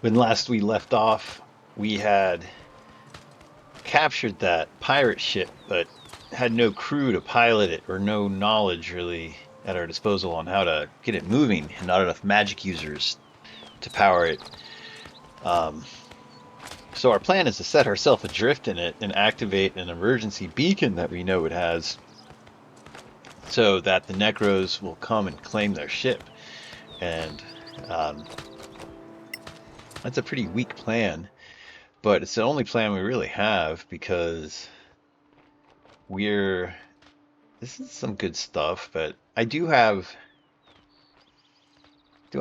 When last we left off, we had captured that pirate ship, but had no crew to pilot it or no knowledge really at our disposal on how to get it moving, and not enough magic users to power it. Um, so our plan is to set ourselves adrift in it and activate an emergency beacon that we know it has, so that the Necros will come and claim their ship. And um, that's a pretty weak plan, but it's the only plan we really have because we're this is some good stuff, but do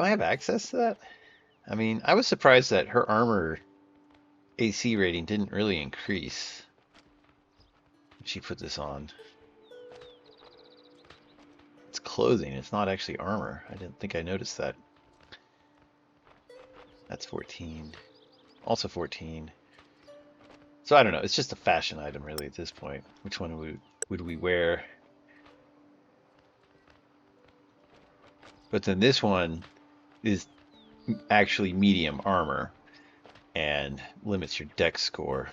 I have access to that? I mean, I was surprised that her armor AC rating didn't really increase when she put this on. It's clothing, it's not actually armor. I didn't think I noticed that. That's 14. Also 14. So I don't know, it's just a fashion item really at this point. Which one would we wear? But then this one is actually medium armor and limits your dex score.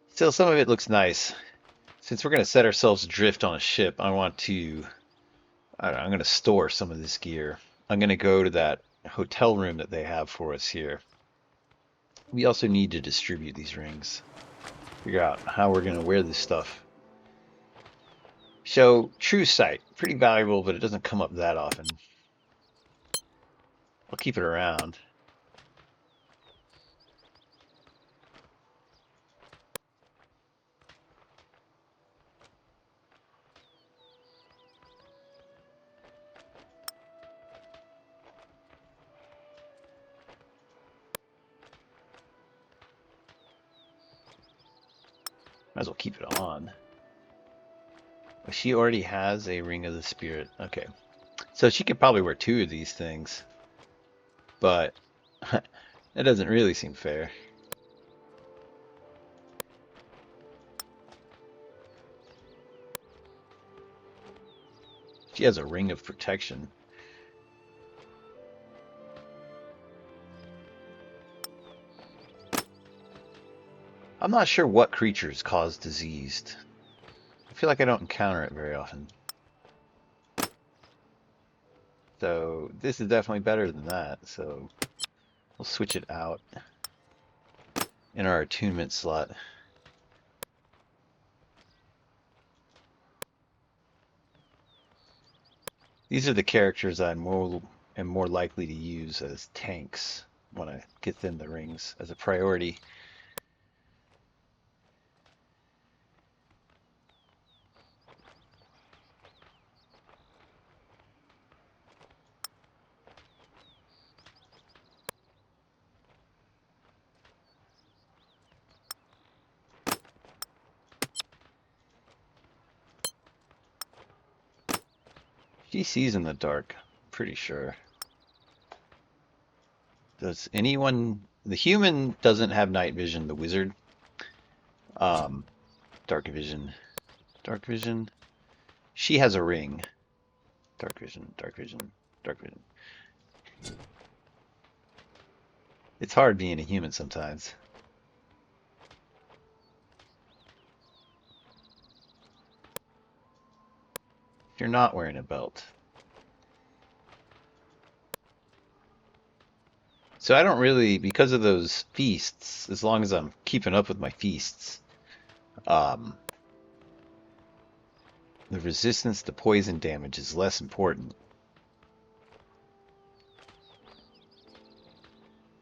Still, some of it looks nice. Since we're going to set ourselves adrift on a ship, I'm going to store some of this gear. I'm going to go to that hotel room that they have for us here. We also need to distribute these rings. Figure out how we're going to wear this stuff. So, true sight, pretty valuable, but it doesn't come up that often. I'll keep it around. Might as well keep it on. But she already has a Ring of the Spirit. Okay. So she could probably wear two of these things. But that doesn't really seem fair. She has a Ring of Protection. I'm not sure what creatures cause disease. I feel like I don't encounter it very often. So this is definitely better than that. So we'll switch it out in our attunement slot. These are the characters am more likely to use as tanks when I get them the rings as a priority. She sees in the dark, pretty sure. Does anyone? The human doesn't have night vision. The wizard, um, dark vision, dark vision. She has a ring. Dark vision, dark vision, dark vision. It's hard being a human sometimes. If you're not wearing a belt. So I don't really, because of those feasts, as long as I'm keeping up with my feasts, um, the resistance to poison damage is less important.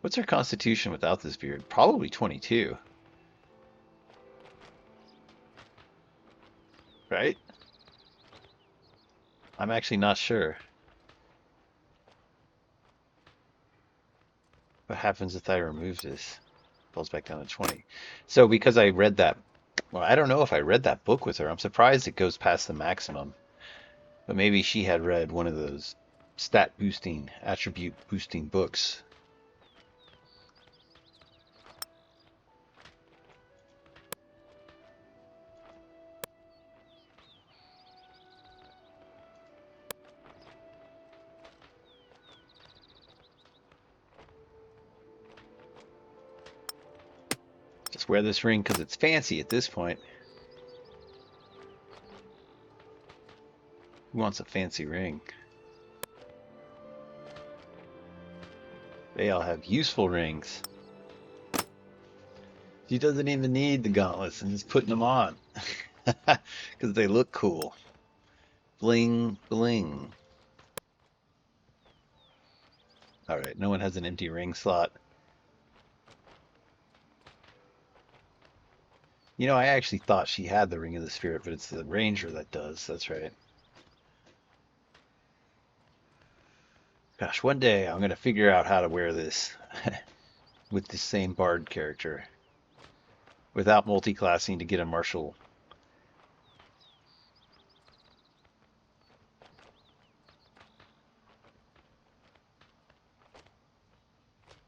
What's her constitution without this beard? Probably 22, right? I'm actually not sure. What happens if I remove this? Falls back down to 20. So because I read that, well, I don't know if I read that book with her. I'm surprised it goes past the maximum. But maybe she had read one of those stat boosting, attribute boosting books. Just wear this ring because it's fancy at this point. Who wants a fancy ring? They all have useful rings. She doesn't even need the gauntlets and is putting them on because they look cool. Bling, bling. All right, no one has an empty ring slot. You know, I actually thought she had the Ring of the Spirit, but it's the Ranger that does. That's right. Gosh, one day I'm going to figure out how to wear this with the same Bard character without multi-classing to get a martial.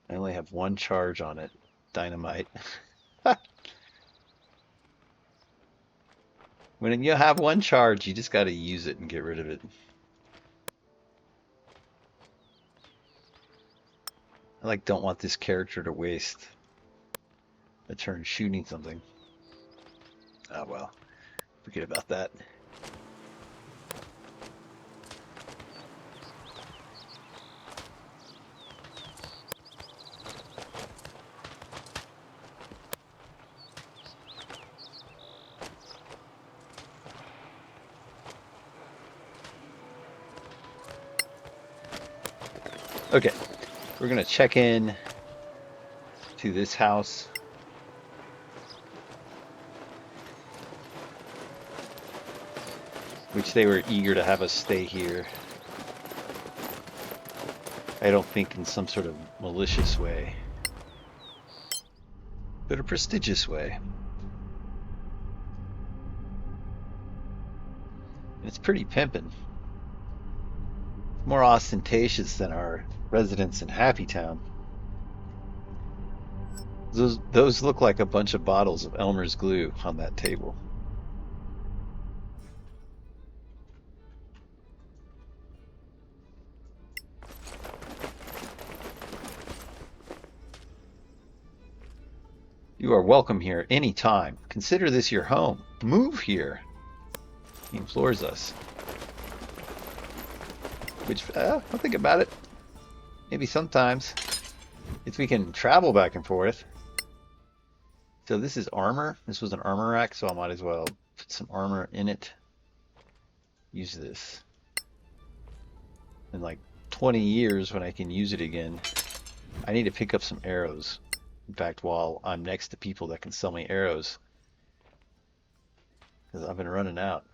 I only have one charge on it. Dynamite. When you have one charge, you just got to use it and get rid of it. I don't want this character to waste a turn shooting something. Oh well, forget about that. Okay, we're gonna check in to this house. Which they were eager to have us stay here. I don't think in some sort of malicious way, but a prestigious way. And it's pretty pimpin'. More ostentatious than our residence in Happy Town. Those look like a bunch of bottles of Elmer's glue on that table. You are welcome here any time. Consider this your home. Move here. He implores us. Which, I'll think about it. Maybe sometimes. If we can travel back and forth. So this is armor. This was an armor rack, so I might as well put some armor in it. Use this. In like 20 years when I can use it again. I need to pick up some arrows. In fact, while I'm next to people that can sell me arrows. Because I've been running out.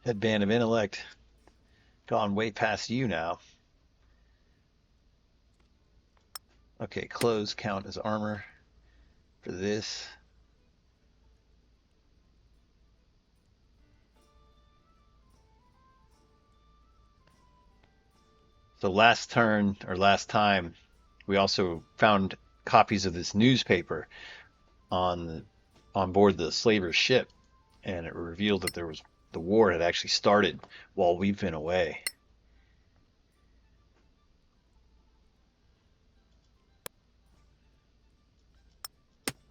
Headband of intellect. Gone way past you now. Okay, clothes count as armor for this. So last turn, or last time, we also found copies of this newspaper on board the slaver's ship, and it revealed that the war had actually started while we've been away.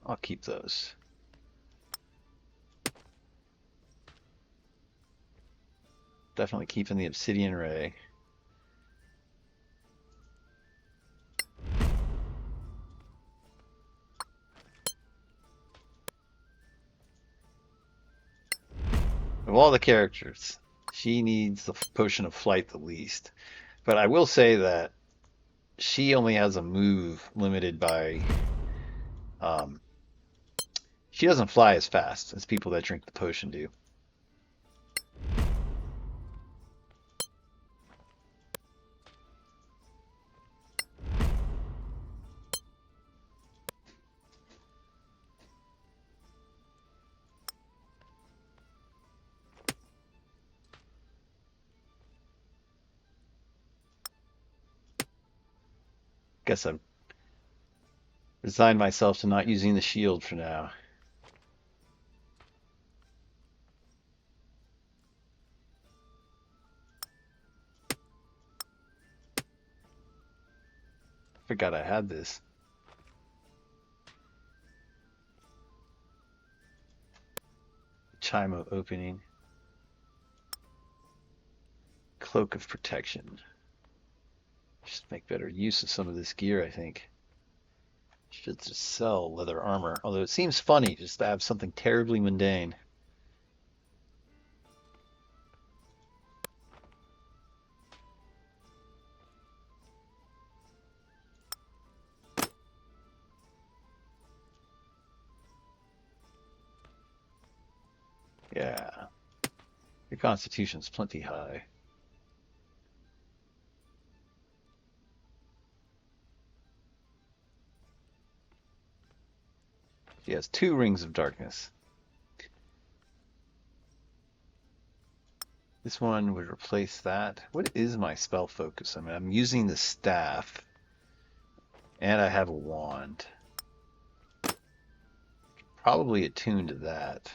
I'll keep those. Definitely keeping the obsidian ray. Of all the characters, she needs the potion of flight the least. But I will say that she only has a move limited by she doesn't fly as fast as people that drink the potion do. Guess I've resigned myself to not using the shield for now. Forgot I had this. Chime opening. Cloak of protection. Just make better use of some of this gear, I think. Should just sell leather armor. Although it seems funny just to have something terribly mundane. Yeah. Your constitution's plenty high. She has 2 rings of darkness. This one would replace that. What is my spell focus? I mean, I'm using the staff, and I have a wand. Probably attuned to that.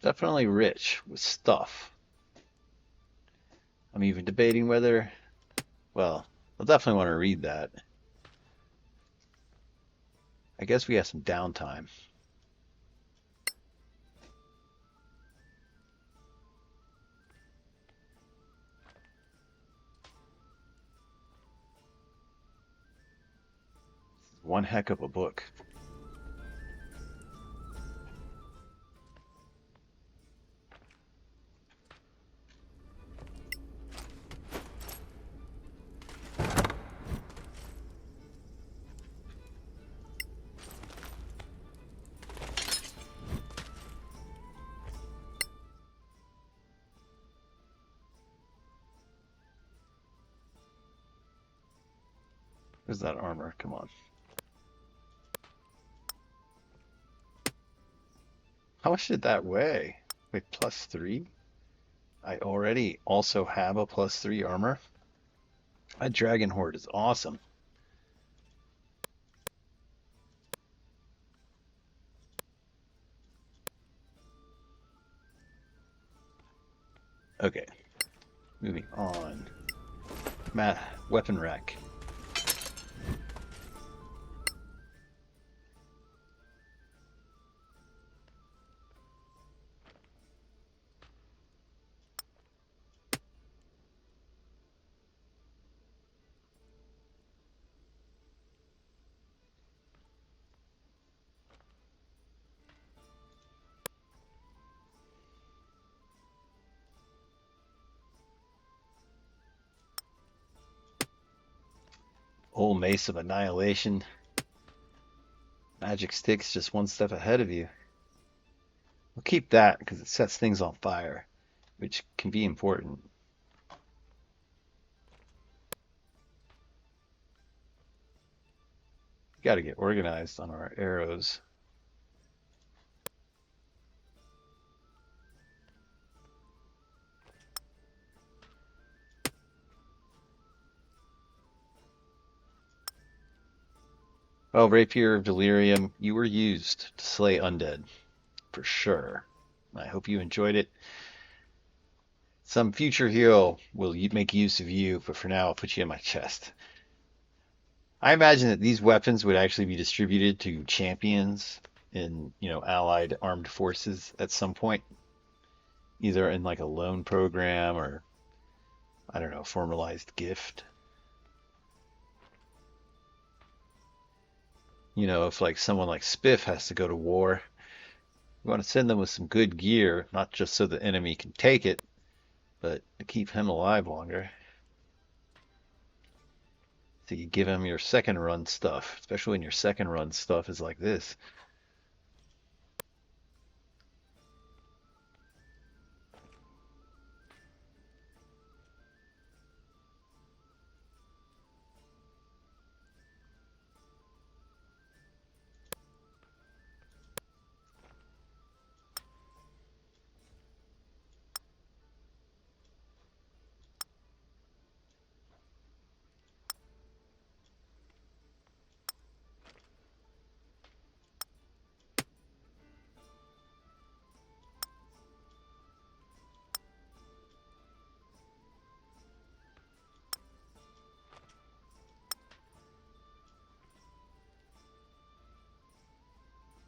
Definitely rich with stuff. I'm even debating whether, well, I'll definitely want to read that. I guess we have some downtime. One heck of a book. Where's that armor? Come on. How much did that weigh? Wait, +3? I already also have a +3 armor. That dragon horde is awesome. Okay, moving on. Weapon rack. Old Mace of Annihilation. Magic Stick's just one step ahead of you. We'll keep that because it sets things on fire, which can be important. Got to get organized on our arrows. Well, Rapier of Delirium, you were used to slay undead, for sure. I hope you enjoyed it. Some future hero will make use of you, but for now I'll put you in my chest. I imagine that these weapons would actually be distributed to champions in, allied armed forces at some point, either in like a loan program or, I don't know, formalized gift. If like someone like Spiff has to go to war, you want to send them with some good gear, not just so the enemy can take it, but to keep him alive longer. So you give him your second run stuff, especially when your second run stuff is like this.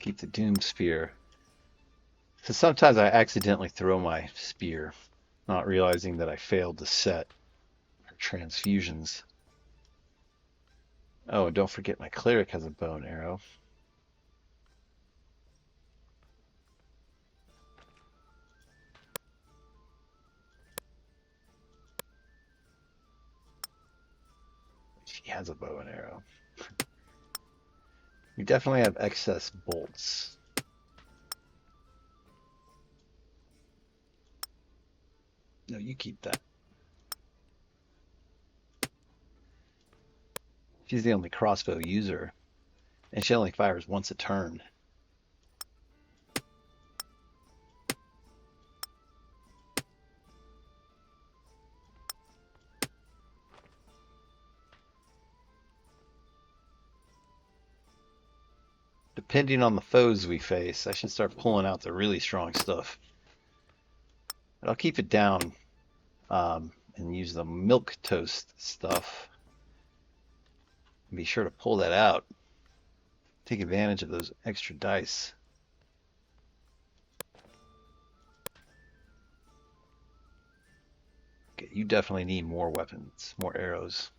Keep the doom spear. So sometimes I accidentally throw my spear, not realizing that I failed to set for transfusions. Oh, and don't forget my cleric has a bow and arrow. She has a bow and arrow. We definitely have excess bolts. No, you keep that. She's the only crossbow user, and she only fires once a turn. Depending on the foes we face, I should start pulling out the really strong stuff. But I'll keep it down and use the milk toast stuff. And be sure to pull that out. Take advantage of those extra dice. Okay, you definitely need more weapons, more arrows.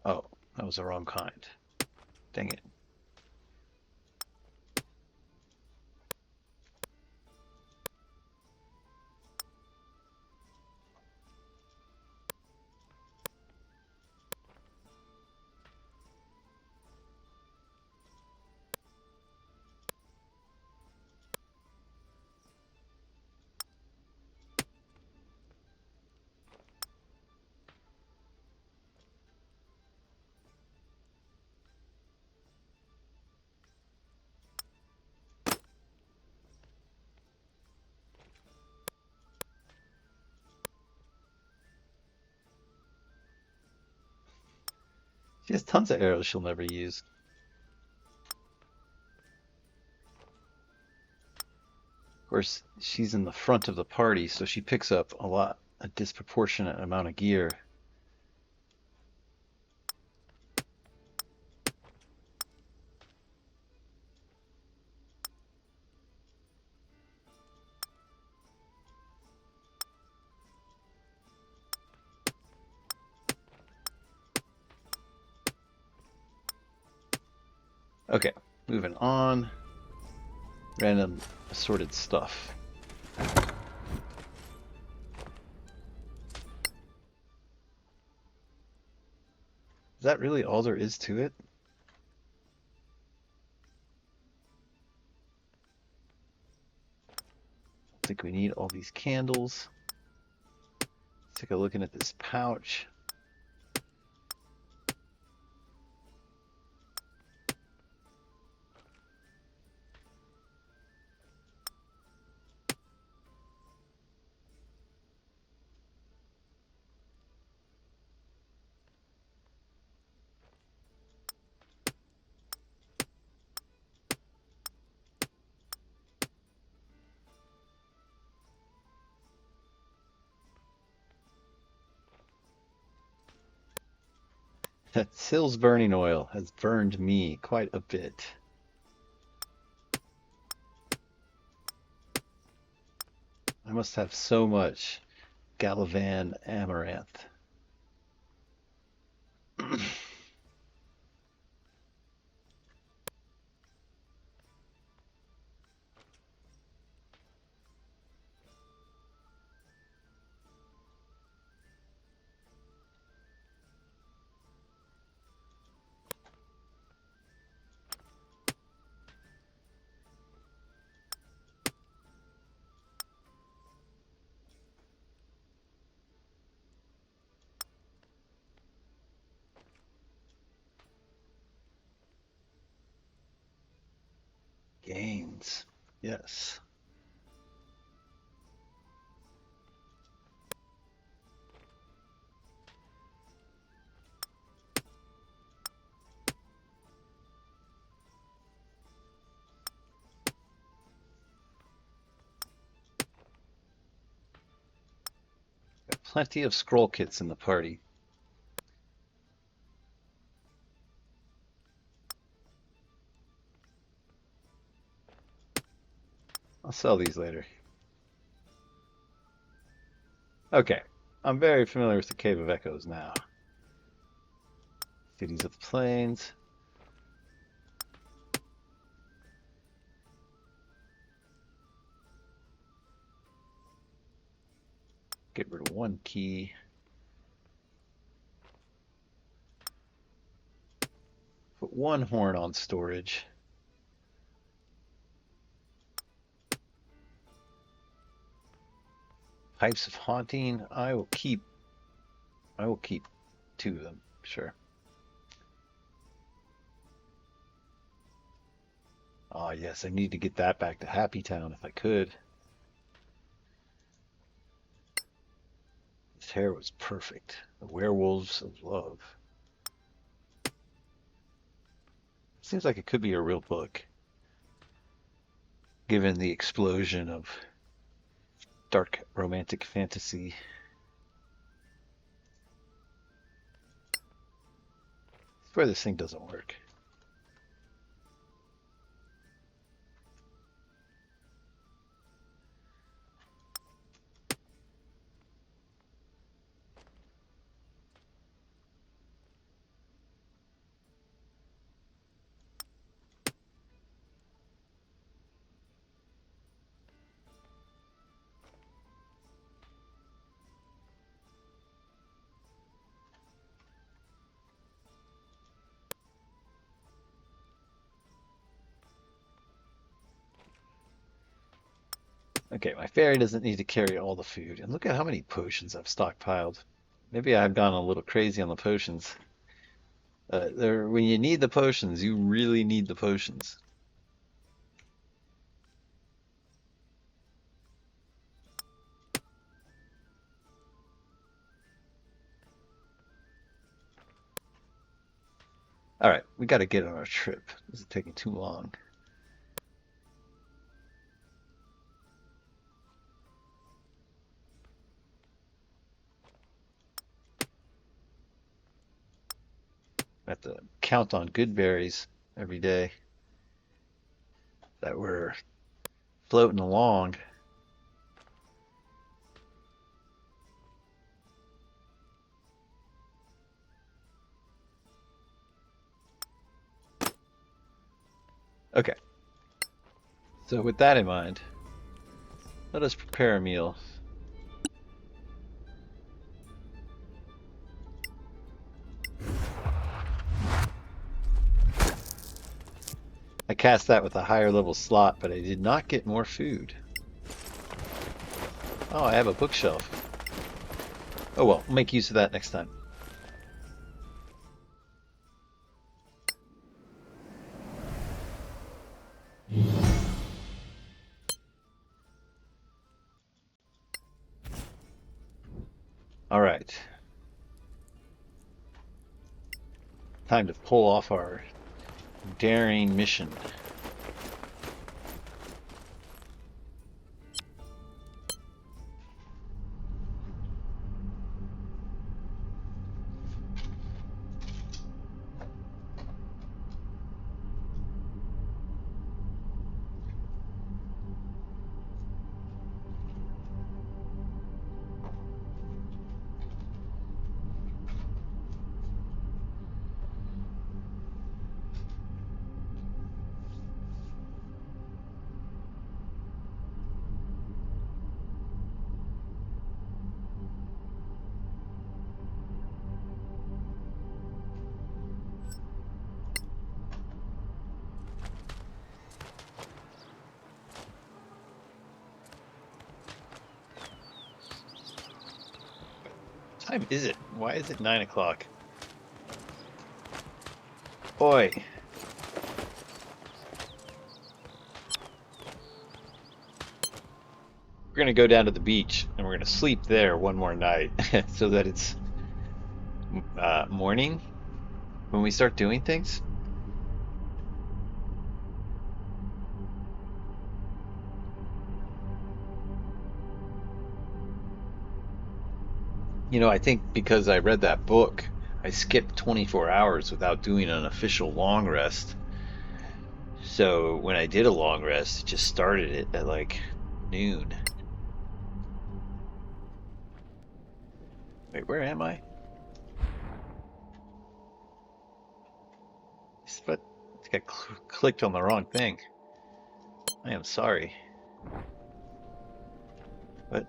Oh, that was the wrong kind. Dang it. She has tons of arrows she'll never use. Of course, she's in the front of the party, so she picks up a disproportionate amount of gear. Okay, moving on. Random assorted stuff. Is that really all there is to it? I think we need all these candles. Let's take a look at this pouch. That Sill's burning oil has burned me quite a bit. I must have so much Galavan amaranth. Gains. Yes. plenty of scroll kits in the party. I'll sell these later. Okay, I'm very familiar with the Cave of Echoes now. Cities of the Plains. Get rid of one key. Put one horn on storage. Pipes of Haunting. I will keep 2 of them, sure. Ah, yes, I need to get that back to Happy Town if I could. His hair was perfect. The Werewolves of Love. Seems like it could be a real book, given the explosion of dark romantic fantasy. I swear this thing doesn't work. Okay, my fairy doesn't need to carry all the food. And look at how many potions I've stockpiled. Maybe I've gone a little crazy on the potions. When you need the potions, you really need the potions. All right, we got to get on our trip. This is taking too long. I have to count on good berries every day that we're floating along. Okay, so with that in mind, let us prepare a meal. I cast that with a higher level slot, but I did not get more food. Oh, I have a bookshelf. Oh well, we'll make use of that next time. All right. Time to pull off our daring mission. What time is it? Why is it 9 o'clock? Boy. We're gonna go down to the beach and we're gonna sleep there one more night so that it's morning when we start doing things. I think because I read that book, I skipped 24 hours without doing an official long rest. So when I did a long rest, it just started it at like noon. Wait, where am I? But I think I clicked on the wrong thing. I am sorry. But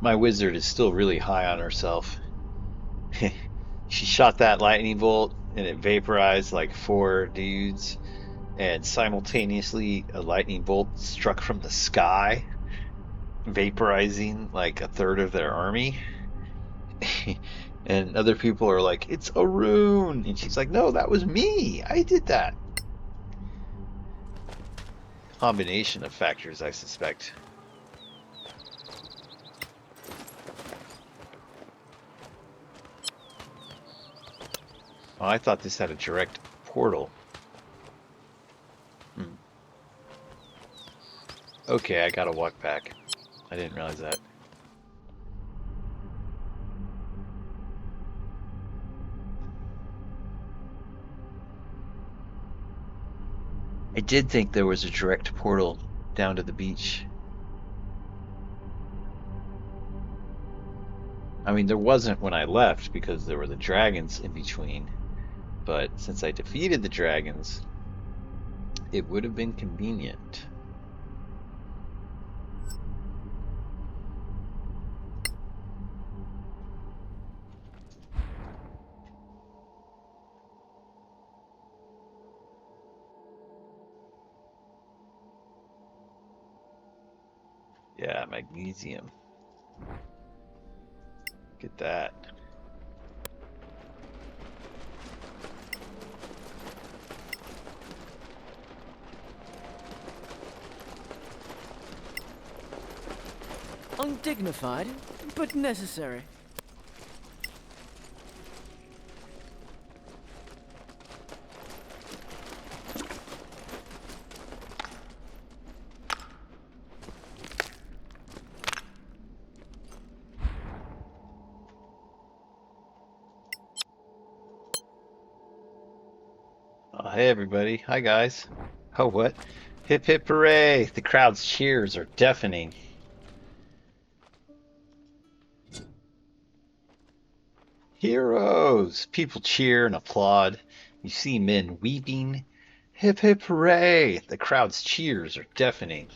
my wizard is still really high on herself. She shot that lightning bolt and it vaporized like four dudes, and simultaneously a lightning bolt struck from the sky, vaporizing like a third of their army. And other people are like, "It's a rune," and she's like, "No, that was me. I did that." Combination of factors, I suspect. Oh, I thought this had a direct portal. Hmm. Okay, I gotta walk back. I didn't realize that. I did think there was a direct portal down to the beach. I mean, there wasn't when I left because there were the dragons in between. But since I defeated the dragons, it would have been convenient. Yeah, magnesium. Get that. Undignified, but necessary. Oh, hey, everybody. Hi, guys. Oh, what? Hip hip hooray! The crowd's cheers are deafening. Heroes! People cheer and applaud. You see men weeping. Hip hip hooray! The crowd's cheers are deafening.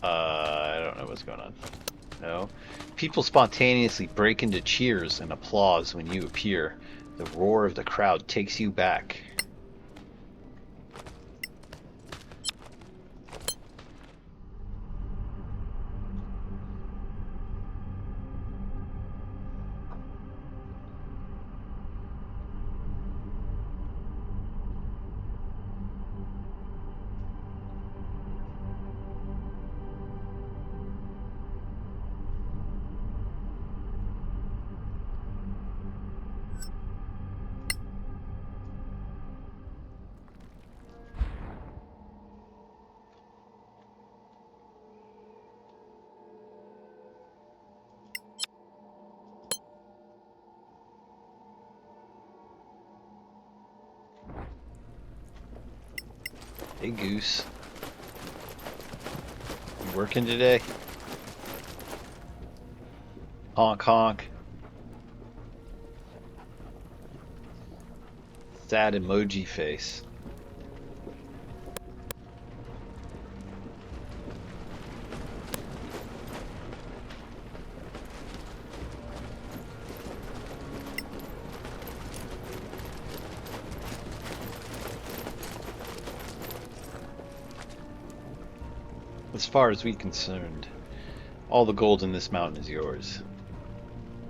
I don't know what's going on. No. People spontaneously break into cheers and applause when you appear. The roar of the crowd takes you back. Hey, Goose. You working today? Honk honk. Sad emoji face. As far as we're concerned, all the gold in this mountain is yours.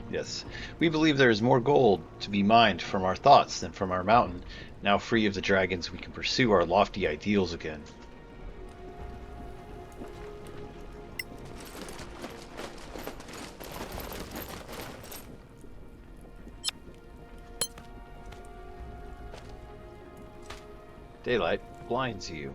Yes, we believe there is more gold to be mined from our thoughts than from our mountain. Now free of the dragons, we can pursue our lofty ideals again. Daylight blinds you.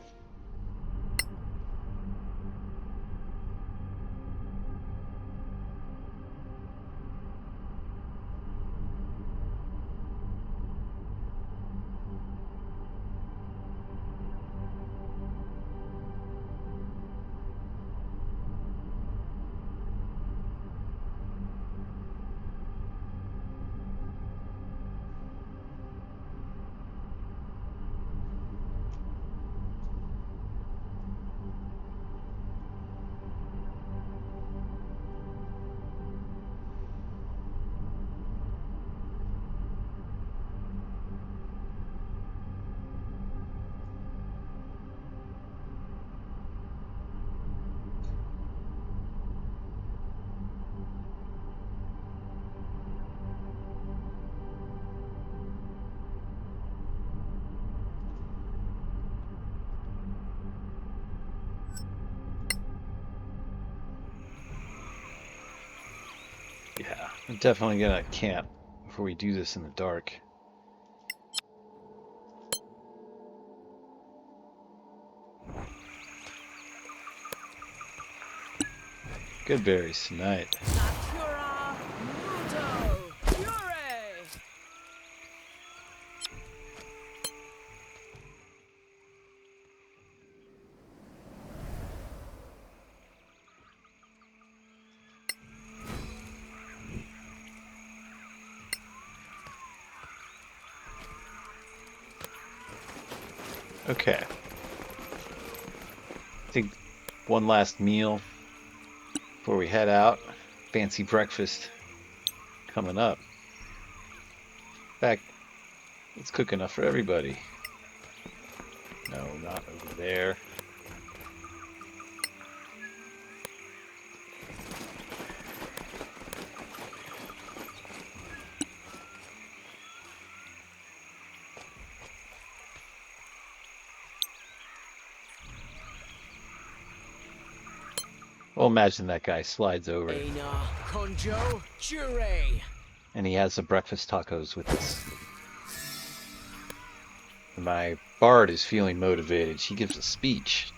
Yeah, I'm definitely gonna camp before we do this in the dark. Good berries tonight. Natura Muto Pure! Okay. I think one last meal before we head out. Fancy breakfast coming up. In fact, let's cook enough for everybody. No, not over there. Well, imagine that guy slides over Aina Conjo Jure! and he has the breakfast tacos with us. My bard is feeling motivated. She gives a speech.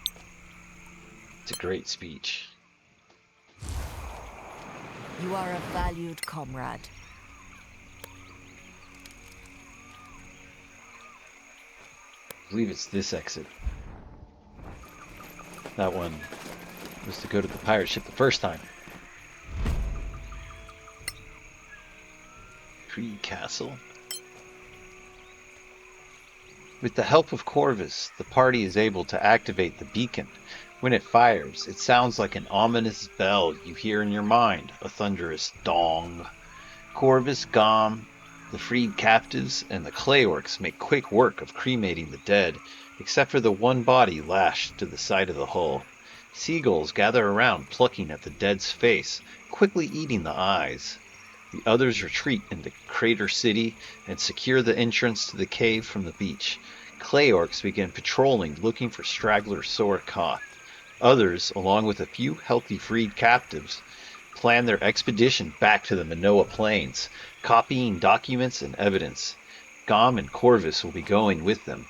It's a great speech. You are a valued comrade. I believe it's this exit. That one was to go to the pirate ship the first time. Creed Castle. With the help of Corvus, the party is able to activate the beacon. When it fires, it sounds like an ominous bell you hear in your mind, a thunderous dong. Corvus, Gom, the freed captives, and the clay orcs make quick work of cremating the dead, except for the one body lashed to the side of the hull. Seagulls gather around, plucking at the dead's face, quickly eating the eyes. The others retreat into Crater City and secure the entrance to the cave from the beach. Clay orcs begin patrolling, looking for stragglers sore caught. Others, along with a few healthy freed captives, plan their expedition back to the Manoa Plains, copying documents and evidence. Gom and Corvus will be going with them.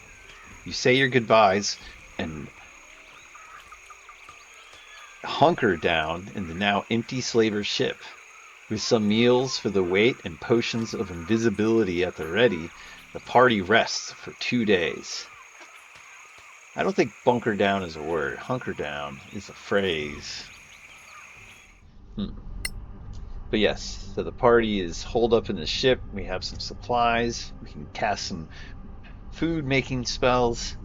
You say your goodbyes and hunker down in the now empty slaver ship. With some meals for the wait and potions of invisibility at the ready, the party rests for 2 days. I don't think bunker down is a word. Hunker down is a phrase. But yes, so the party is holed up in the ship. We have some supplies. We can cast some food making spells.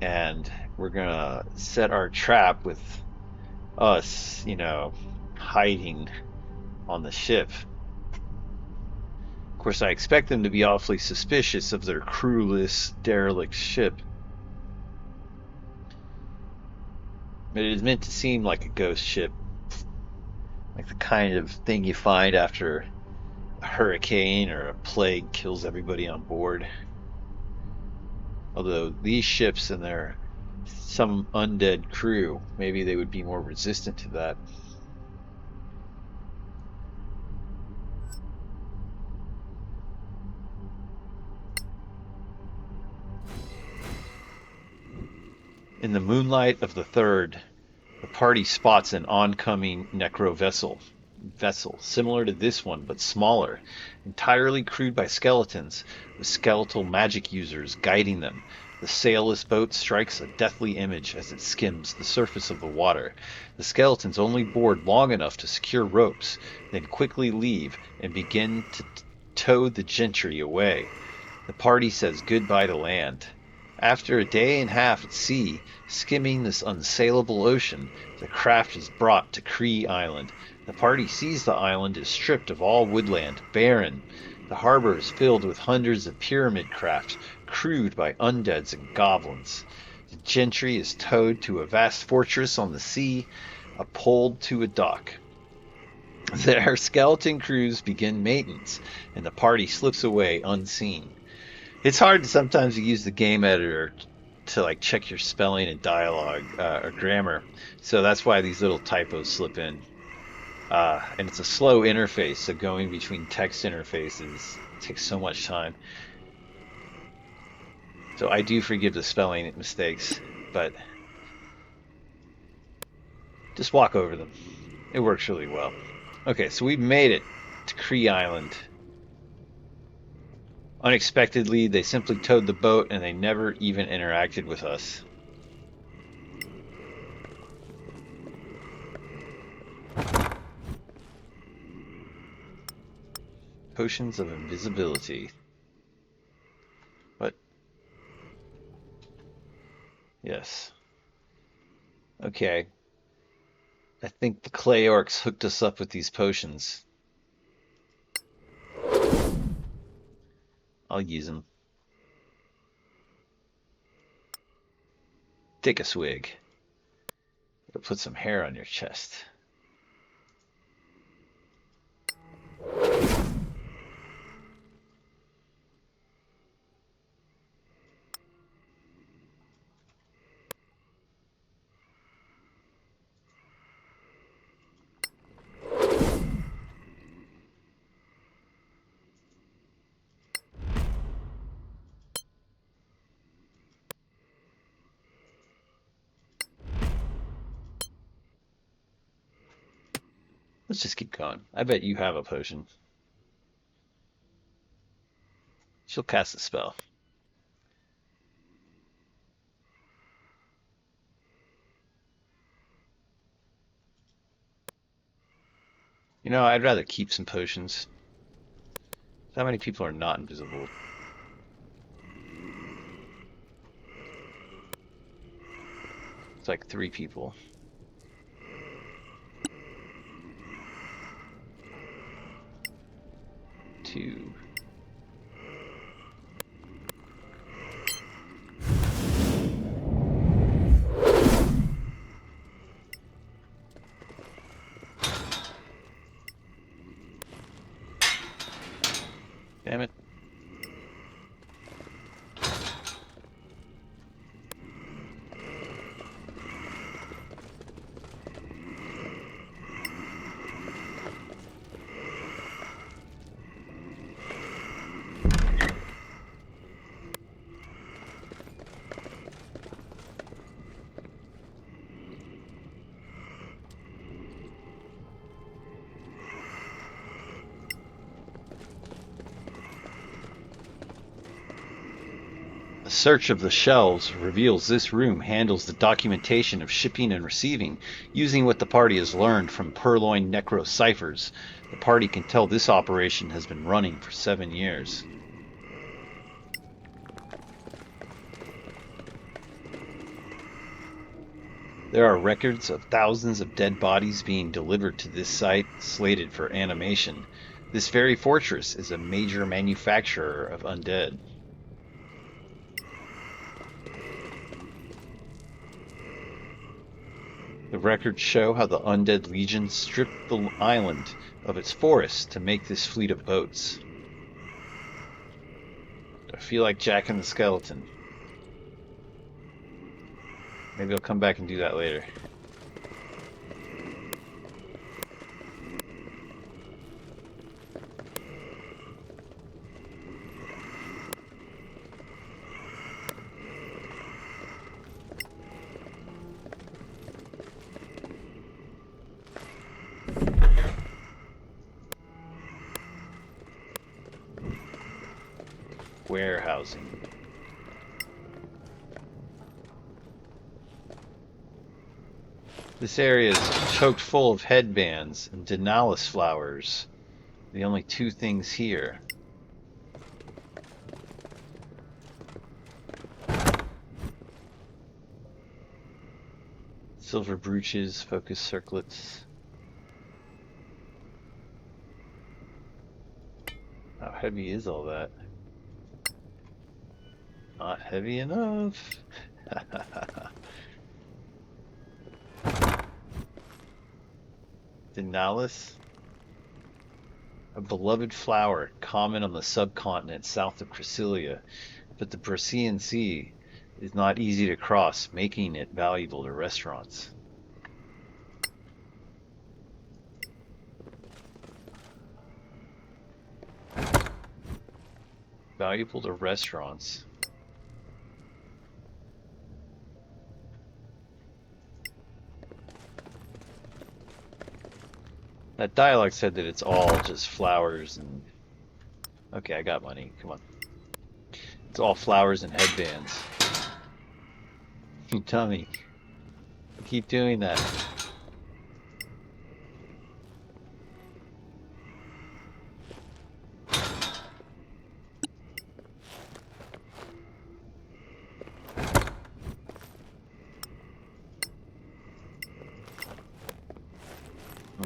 And we're gonna set our trap with us, hiding on the ship. Of course, I expect them to be awfully suspicious of their crewless, derelict ship. But it is meant to seem like a ghost ship, like the kind of thing you find after a hurricane or a plague kills everybody on board. Although these ships and their some undead crew, maybe they would be more resistant to that. In the moonlight of the third, the party spots an oncoming necro vessel similar to this one but smaller, entirely crewed by skeletons, with skeletal magic users guiding them. The sailless boat strikes a deathly image as it skims the surface of the water. The skeletons only board long enough to secure ropes, then quickly leave and begin to tow the gentry away. The party says goodbye to land. After a day and a half at sea, skimming this unsailable ocean, the craft is brought to Cree Island. The party sees the island is stripped of all woodland, barren. The harbor is filled with hundreds of pyramid craft, crewed by undeads and goblins. The gentry is towed to a vast fortress on the sea, poled to a dock. Their skeleton crews begin maintenance, and the party slips away unseen. It's hard to sometimes use the game editor to like check your spelling and dialogue or grammar, so that's why these little typos slip in. And it's a slow interface, so going between text interfaces takes so much time. So I do forgive the spelling mistakes, but just walk over them. It works really well. Okay, so we've made it to Cree Island. Unexpectedly, they simply towed the boat and they never even interacted with us. Potions of invisibility. What? Yes. Okay. I think the clay orcs hooked us up with these potions. I'll use them. Take a swig. It'll put some hair on your chest. Let's just keep going. I bet you have a potion. She'll cast a spell. You know, I'd rather keep some potions. How many people are not invisible? It's like 3 people. 2. Damn it. A search of the shelves reveals this room handles the documentation of shipping and receiving, using what the party has learned from purloined necro ciphers. The party can tell this operation has been running for 7 years. There are records of thousands of dead bodies being delivered to this site, slated for animation. This very fortress is a major manufacturer of undead. The records show how the undead legion stripped the island of its forests to make this fleet of boats. I feel like Jack and the Skeleton. Maybe I'll come back and do that later. Warehousing. This area is choked full of headbands and Denalis flowers. The only two things here. Silver brooches, focus circlets. How heavy is all that? Not heavy enough. Denalis, a beloved flower common on the subcontinent south of Crasilia, but the Bracian Sea is not easy to cross, making it valuable to restaurants. Valuable to restaurants. That dialogue said that it's all just flowers and... Okay, I got money. Come on. It's all flowers and headbands. You tell me. Keep doing that.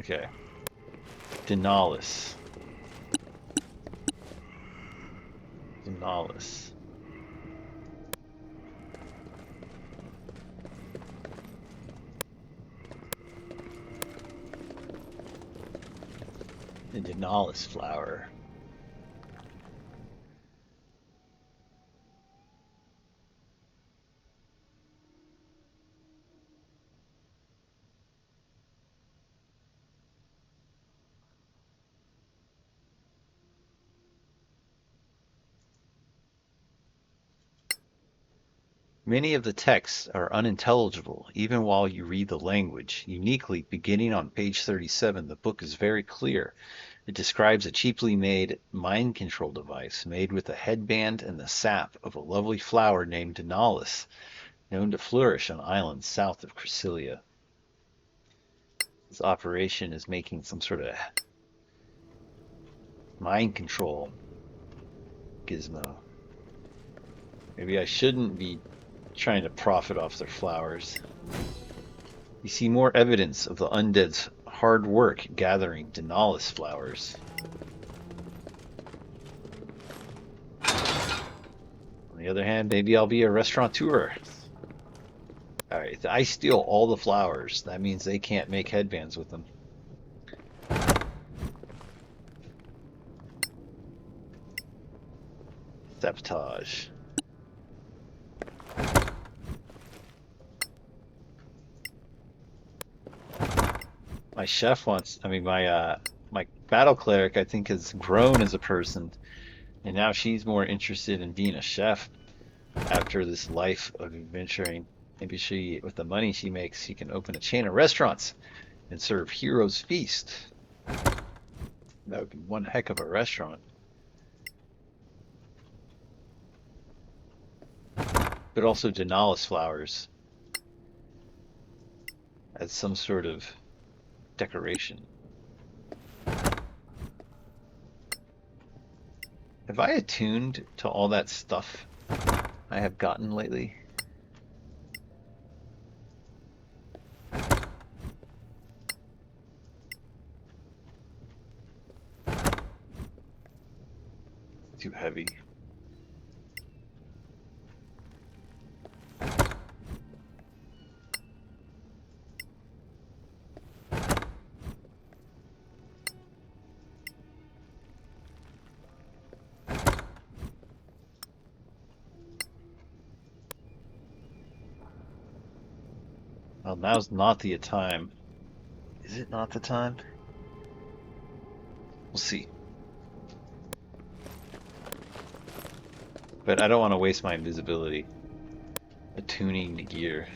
Okay. Denalis. Denalis. The Denalis flower. Many of the texts are unintelligible even while you read the language. Uniquely, beginning on page 37, the book is very clear. It describes a cheaply made mind control device made with a headband and the sap of a lovely flower named Denalis, known to flourish on islands south of Crasilia. This operation is making some sort of mind control gizmo. Maybe I shouldn't be trying to profit off their flowers. You see more evidence of the undead's hard work gathering Denalis flowers. On the other hand, maybe I'll be a restaurateur. Alright, if I steal all the flowers, that means they can't make headbands with them. Sabotage. My chef wants, my battle cleric, I think, has grown as a person, and now she's more interested in being a chef after this life of adventuring. Maybe she, with the money she makes, she can open a chain of restaurants and serve Heroes Feast. That would be one heck of a restaurant. But also Denalis flowers as some sort of decoration. Have I attuned to all that stuff I have gotten lately? Too heavy. Well, now's not the time. Is it not the time? We'll see. But I don't want to waste my invisibility attuning the gear.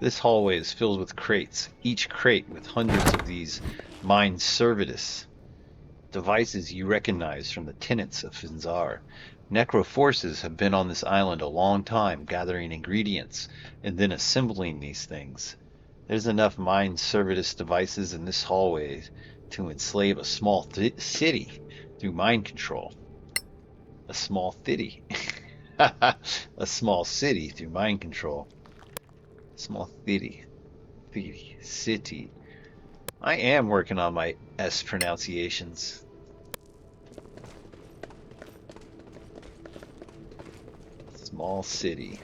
This hallway is filled with crates, each crate with hundreds of these mind servitus devices you recognize from the tenets of Finzar. Necroforces have been on this island a long time, gathering ingredients and then assembling these things. There's enough mind servitus devices in this hallway to enslave a small city through mind control. A small city. A small city through mind control. Small city. City. I am working on my S pronunciations. Small city.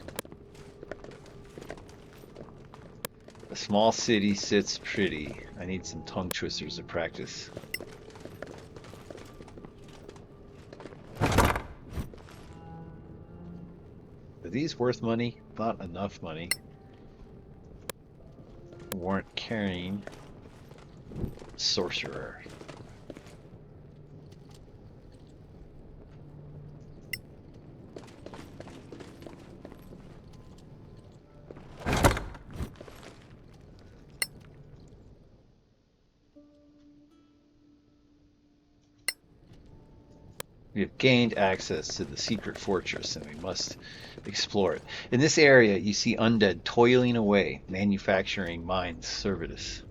A small city sits pretty. I need some tongue twisters to practice. Are these worth money? Not enough money. Warrant carrying sorcerer. We have gained access to the secret fortress and we must explore it. In this area, you see undead toiling away, manufacturing mind servitus.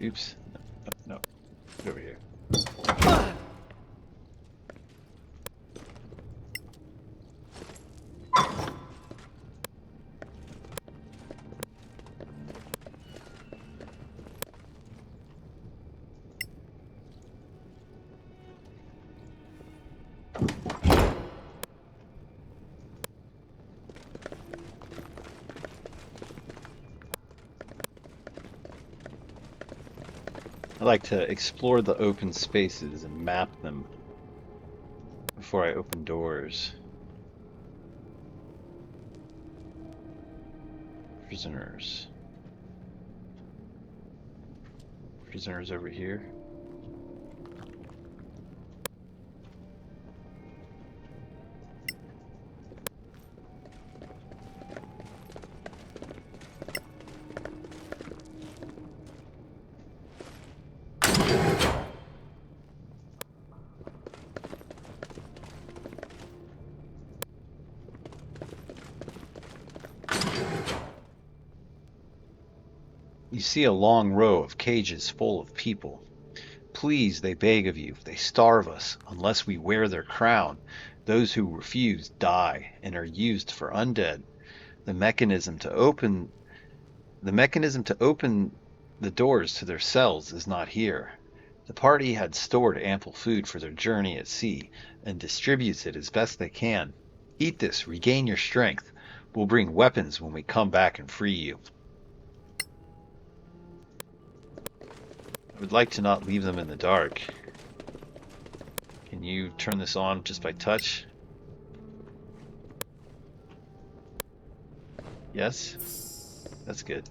Oops. No. Get over here. I like to explore the open spaces and map them before I open doors. Prisoners. Prisoners over here. You see a long row of cages full of people. Please, they beg of you, they starve us unless we wear their crown. Those who refuse die and are used for undead. The mechanism to open the doors to their cells is not here. The party had stored ample food for their journey at sea and distributes it as best they can. Eat this, regain your strength. We'll bring weapons when we come back and free you. I would like to not leave them in the dark. Can you turn this on just by touch? Yes? That's good.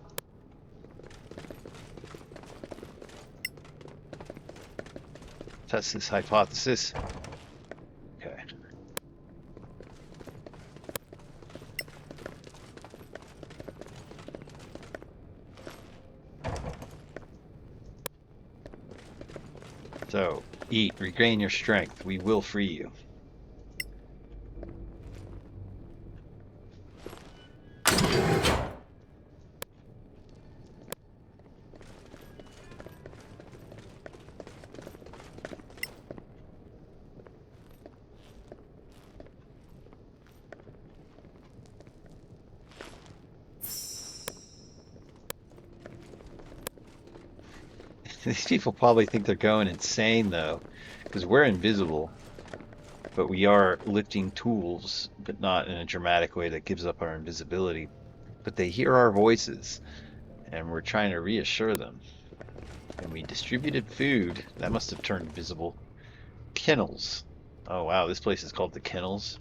Test this hypothesis. Okay. So, eat, regain your strength. We will free you. These people probably think they're going insane though, because we're invisible, but we are lifting tools, but not in a dramatic way that gives up our invisibility. But they hear our voices, and we're trying to reassure them. And we distributed food. That must have turned visible. Kennels. Oh wow, this place is called the Kennels.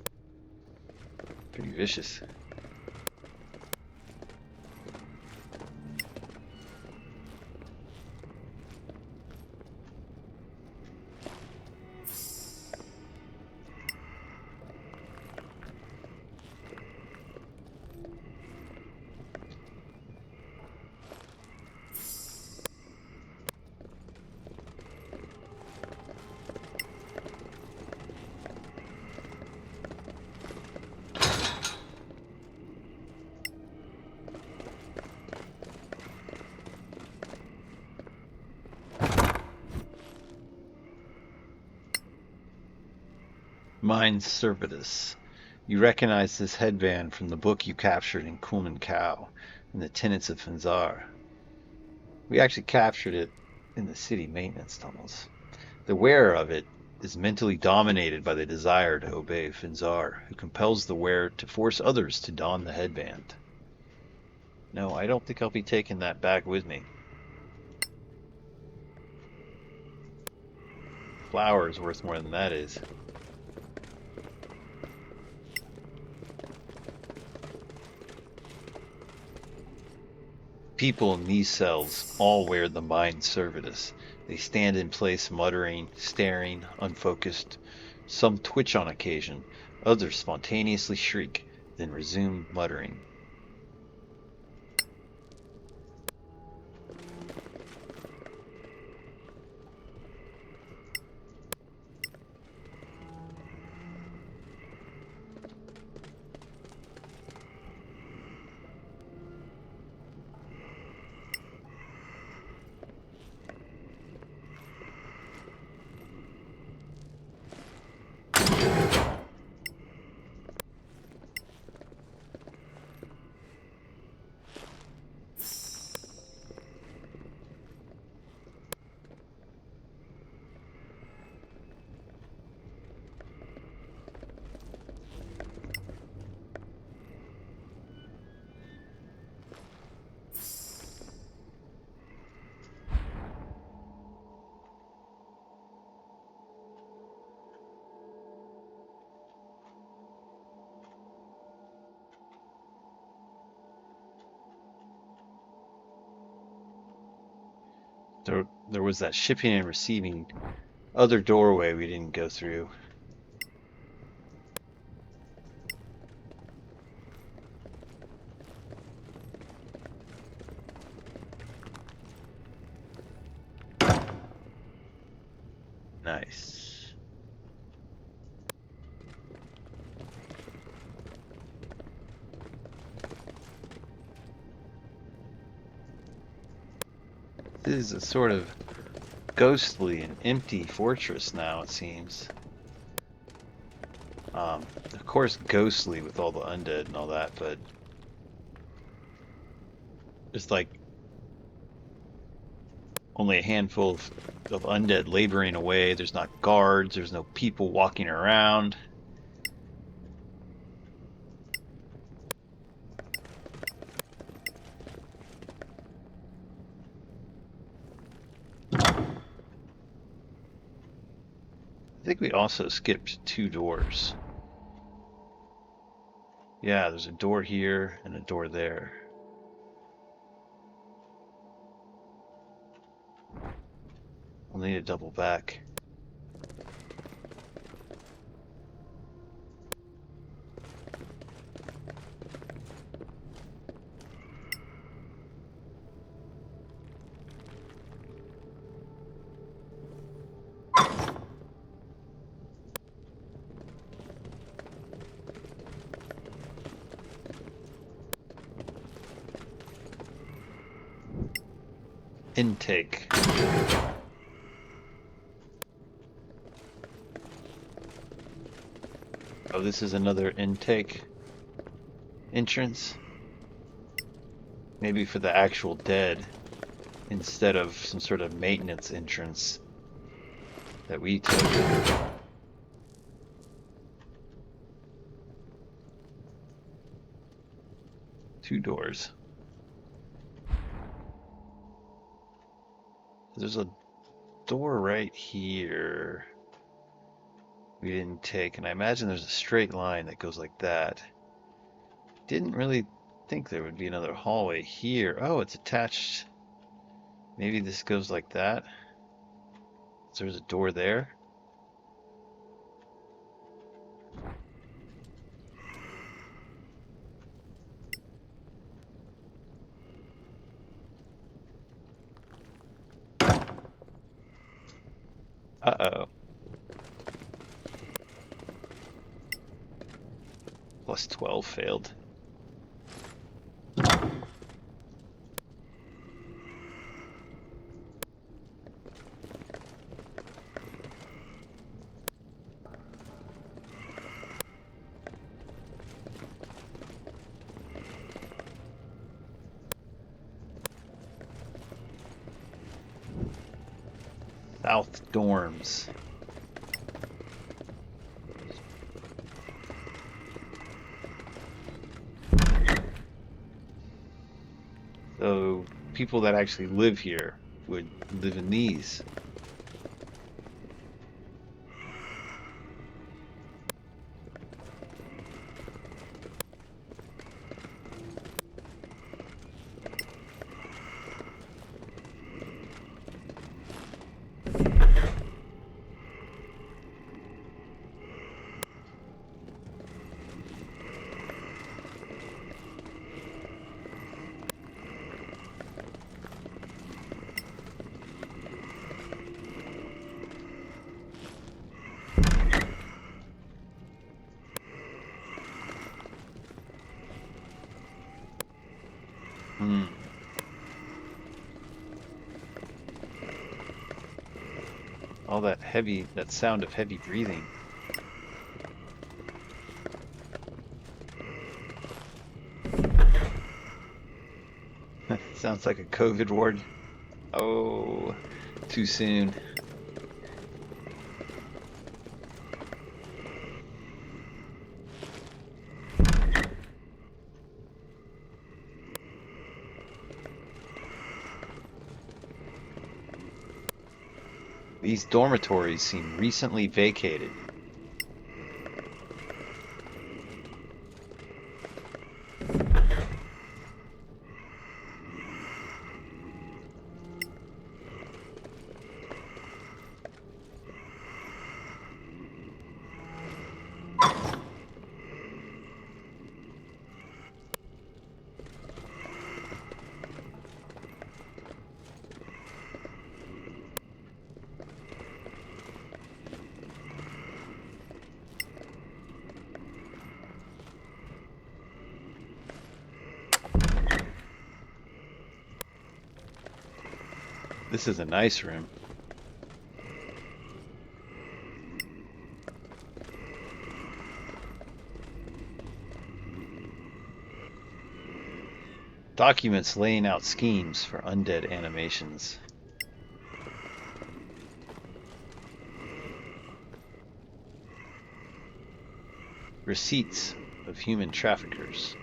Pretty vicious. Mind Servetus. You recognize this headband from the book you captured in Kulman Cow and the tenets of Finzar. We actually captured it in the city maintenance tunnels. The wearer of it is mentally dominated by the desire to obey Finzar, who compels the wearer to force others to don the headband. No, I don't think I'll be taking that back with me. Flour is worth more than that is. People in these cells all wear the Mind Servetus. They stand in place muttering, staring, unfocused. Some twitch on occasion, others spontaneously shriek, then resume muttering. There was that shipping and receiving other doorway we didn't go through. Nice. This is a sort of ghostly and empty fortress now, it seems. Of course, ghostly with all the undead and all that, but there's like only a handful of undead laboring away. There's not guards, there's no people walking around. I think we also skipped 2 doors. Yeah, there's a door here and a door there. We'll need to double back. Intake. Oh, this is another intake entrance. Maybe for the actual dead instead of some sort of maintenance entrance that we took. 2 doors. There's a door right here we didn't take, and I imagine there's a straight line that goes like that. Didn't really think there would be another hallway here. Oh, it's attached. Maybe this goes like that. So there's a door there. Uh-oh. Plus 12 failed. South dorms. So people that actually live here would live in these. Hmm. All that sound of heavy breathing. Sounds like a COVID ward. Oh, too soon. These dormitories seem recently vacated. This is a nice room. Documents laying out schemes for undead animations. Receipts of human traffickers.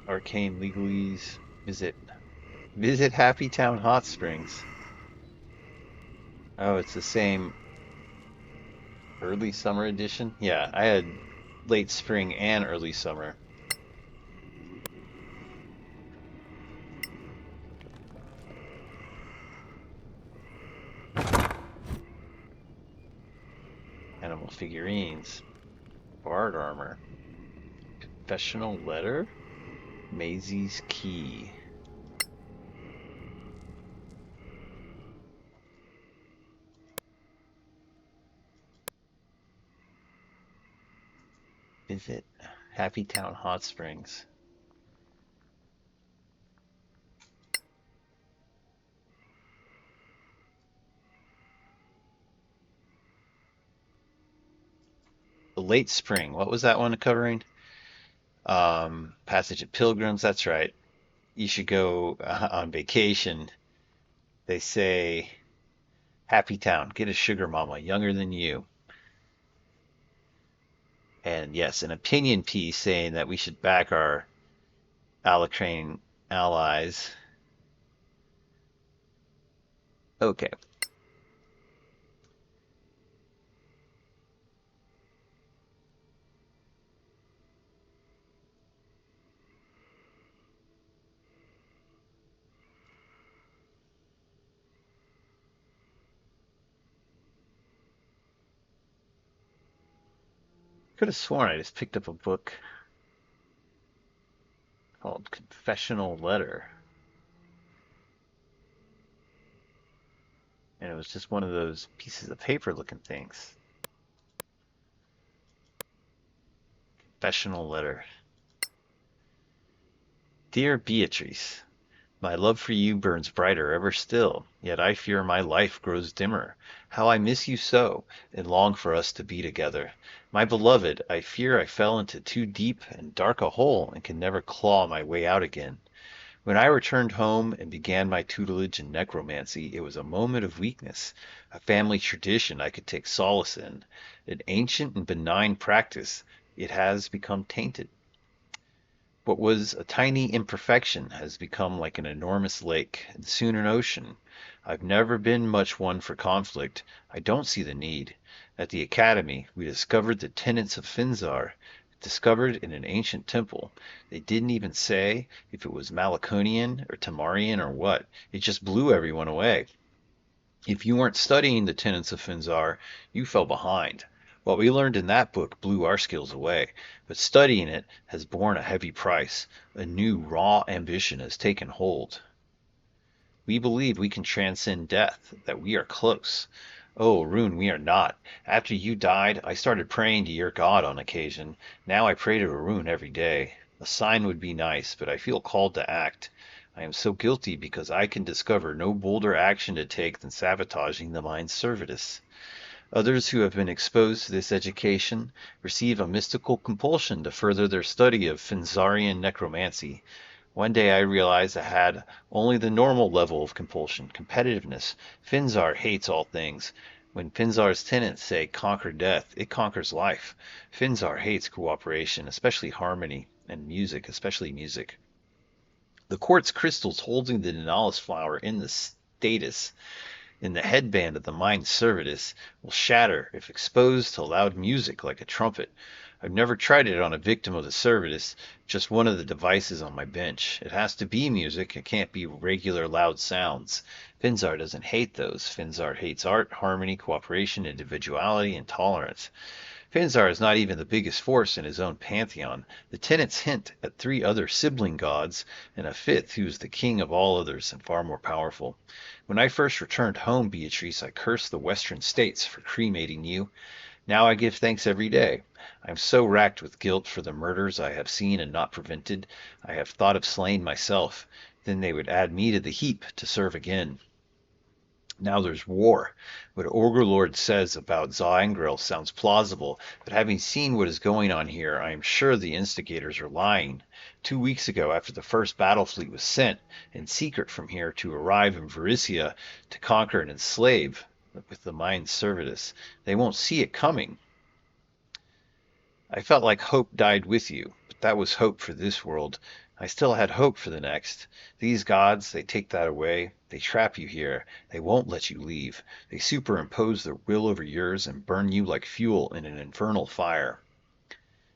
Arcane legalese. Visit Happy Town Hot Springs. Oh, it's the same early summer edition? Yeah, I had late spring and early summer. Animal figurines. Bard armor. Confessional letter? Maisie's key. Visit Happy Town Hot Springs. The Late Spring. What was that one covering? Passage of Pilgrims. That's right. You should go on vacation. They say Happy Town. Get a sugar mama younger than you. And yes, an opinion piece saying that we should back our Alacrane allies. Okay. Could have sworn I just picked up a book called Confessional Letter. And it was just one of those pieces of paper looking things. Confessional Letter. Dear Beatrice, my love for you burns brighter ever still, yet I fear my life grows dimmer. How I miss you so, and long for us to be together. My beloved, I fear I fell into too deep and dark a hole and can never claw my way out again. When I returned home and began my tutelage in necromancy, it was a moment of weakness, a family tradition I could take solace in. An ancient and benign practice, it has become tainted. What was a tiny imperfection has become like an enormous lake, and soon an ocean. I've never been much one for conflict. I don't see the need. At the academy, we discovered the tenets of Finzar, discovered in an ancient temple. They didn't even say if it was Malaconian or Tamarian or what. It just blew everyone away. If you weren't studying the tenets of Finzar, you fell behind. What we learned in that book blew our skills away, but studying it has borne a heavy price. A new, raw ambition has taken hold. We believe we can transcend death, that we are close. Oh, Rune, we are not. After you died, I started praying to your God on occasion. Now I pray to Rune every day. A sign would be nice, but I feel called to act. I am so guilty because I can discover no bolder action to take than sabotaging the mind's servitus. Others who have been exposed to this education receive a mystical compulsion to further their study of Finzarian necromancy. One day I realized I had only the normal level of compulsion, competitiveness. Finzar hates all things. When Finzar's tenants say conquer death, it conquers life. Finzar hates cooperation, especially harmony, and music, especially music. The quartz crystals holding the Denalis flower in the status in the headband of the mind servitus will shatter if exposed to loud music like a trumpet. I've never tried it on a victim of the servitus, just one of the devices on my bench. It has to be music, it can't be regular loud sounds. Finzar doesn't hate those. Finzar hates art, harmony, cooperation, individuality, and tolerance. Finzar is not even the biggest force in his own pantheon. The tenets hint at three other sibling gods, and a fifth who is the king of all others and far more powerful. When I first returned home, Beatrice, I cursed the western states for cremating you. Now I give thanks every day. I am so racked with guilt for the murders I have seen and not prevented. I have thought of slaying myself. Then they would add me to the heap to serve again. Now there's war. What Orgurlord says about Zaangrel sounds plausible, but having seen what is going on here, I am sure the instigators are lying. 2 weeks ago, after the first battle fleet was sent in secret from here to arrive in Varissia to conquer and enslave with the mind servitus, they won't see it coming. I felt like hope died with you, but that was hope for this world. I still had hope for the next. These gods, they take that away. They trap you here. They won't let you leave. They superimpose their will over yours and burn you like fuel in an infernal fire.